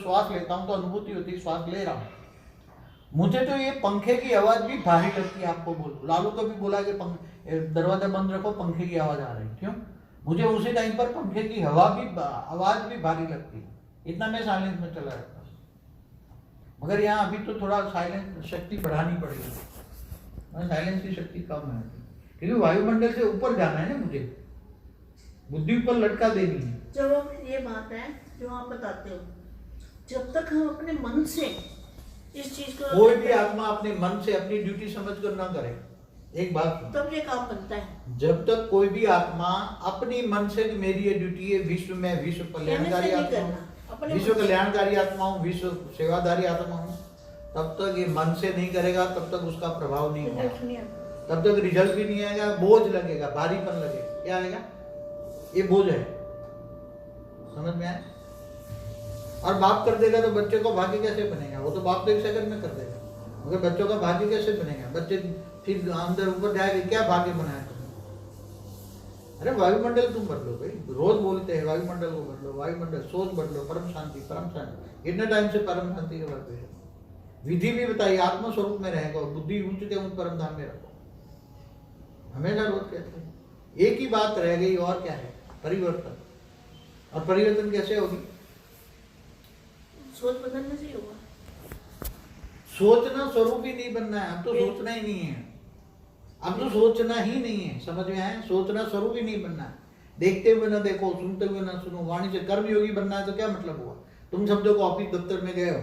श्वास लेता हूँ तो अनुभूति होती है श्वास ले रहा हूँ। मुझे तो ये पंखे की आवाज भी भारी लगती है, आपको बोलो। लालू को भी बोला कि दरवाजा बंद रखो, पंखे की आवाज आ रही। क्यों? मुझे उसी टाइम पर पंखे की आवाज भी भारी लगती है। इतना मैं साइलेंस में चला जाता हूँ। मगर यहाँ अभी तो थोड़ा साइलेंस शक्ति बढ़ानी पड़ेगी। साइलेंस की शक्ति कम है क्योंकि वायुमंडल से ऊपर जाना है ना, मुझे बुद्धि ऊपर लटका देनी है। जब ये बात है जो आप बताते हो, जब तक हम अपने मन से इस चीज को, कोई भी आत्मा अपने मन से अपनी ड्यूटी समझकर ना करे, एक बात सुनो, तब ये काम बनता है। जब तक कोई भी आत्मा अपनी मन से मेरी ये ड्यूटी है, विश्व में विश्व कल्याणकारी आत्मा हूँ, विश्व कल्याणकारी आत्मा हूँ, विश्व सेवाधारी आत्मा हूँ, तब तक ये मन से नहीं करेगा, तब तक उसका प्रभाव नहीं होगा, तब तक रिजल्ट भी नहीं आएगा, बोझ लगेगा, भारीपन लगेगा। क्या आएगा? ये बोझ है। समझ में आया? और बाप कर देगा तो बच्चे को भाग्य कैसे बनेगा? वो तो बाप तो 1 सेकंड में कर देगा, मगर बच्चों का भाग्य कैसे बनेगा? बच्चे फिर अंदर ऊपर जाएंगे, क्या भाग्य बनाया तुमने? अरे वायुमंडल तुम बदलो भाई, रोज बोलते हैं वायुमंडल को बदलो, वायुमंडल, सोच बदलो, परम शांति, परम शांति। इतने टाइम से परम शांति के बात है। विधि भी बताइए, आत्म स्वरूप में रहेगा, बुद्धि ऊंचते उन परम धाम में रखो, हमेशा रोज कहते हैं। एक ही बात रह गई, और क्या है? परिवर्तन। और परिवर्तन कैसे होगी? सोच बदलने से ही होगा। सोचना स्वरूप ही नहीं बनना है, अब तो सोचना ही नहीं है, अब तो सोचना ही नहीं है। समझ में आया? सोचना स्वरूप ही नहीं बनना है। देखते हुए ना देखो, सुनते हुए ना सुनो, वाणी से कर्म योगी बनना है तो क्या मतलब हुआ? तुम सब देखो ऑफिस दफ्तर में गए हो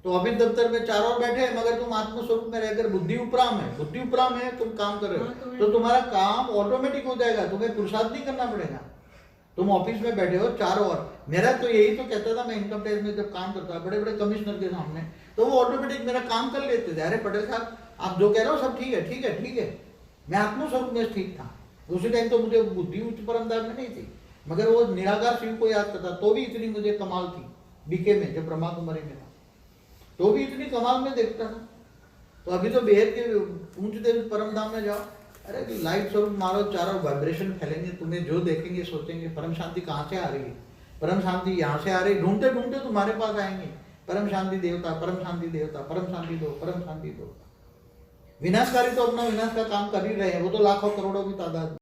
तो ऑफिस दफ्तर में 4 और बैठे हैं, मगर तुम आत्म स्वरूप में रहकर बुद्धि उपराम है, बुद्धि उपराम है, तुम काम कर रहे हो तो तुम्हारा काम ऑटोमेटिक हो जाएगा, तुम्हें पुरुषार्थ नहीं करना पड़ेगा। तुम ऑफिस में बैठे हो 4 और, मेरा तो यही तो कहता था, मैं इनकम टैक्स में जब काम करता बड़े बड़े कमिश्नर के सामने, तो वो ऑटोमेटिक मेरा काम कर लेते थे। अरे पटेल साहब आप जो कह रहे हो सब ठीक है, ठीक है, ठीक है। मैं आत्म स्वरूप में ठीक था। उसी टाइम तो मुझे बुद्धि उच्च परम धाम में नहीं थी, मगर वो निराकार शिव को याद करता, तो भी इतनी मुझे कमाल थी। बीके में जब ब्रह्मा कुमारी में था तो भी इतनी कमाल में देखता था। तो अभी तो बेहद के ऊंचते परम धाम में जाओ, अरे लाइट स्वरूप मारो, चारों वाइब्रेशन फैलेंगे, तुम्हें जो देखेंगे सोचेंगे परम शांति कहाँ से आ रही है? परम शांति यहाँ से आ रही, ढूंढते ढूंढते तुम्हारे पास आएंगे। परम शांति देवता, परम शांति देवता, परम शांति दो, परम शांति दो। विनाशकारी तो अपना विनाश का काम कर ही रहे हैं, वो तो लाखों करोड़ों की तादाद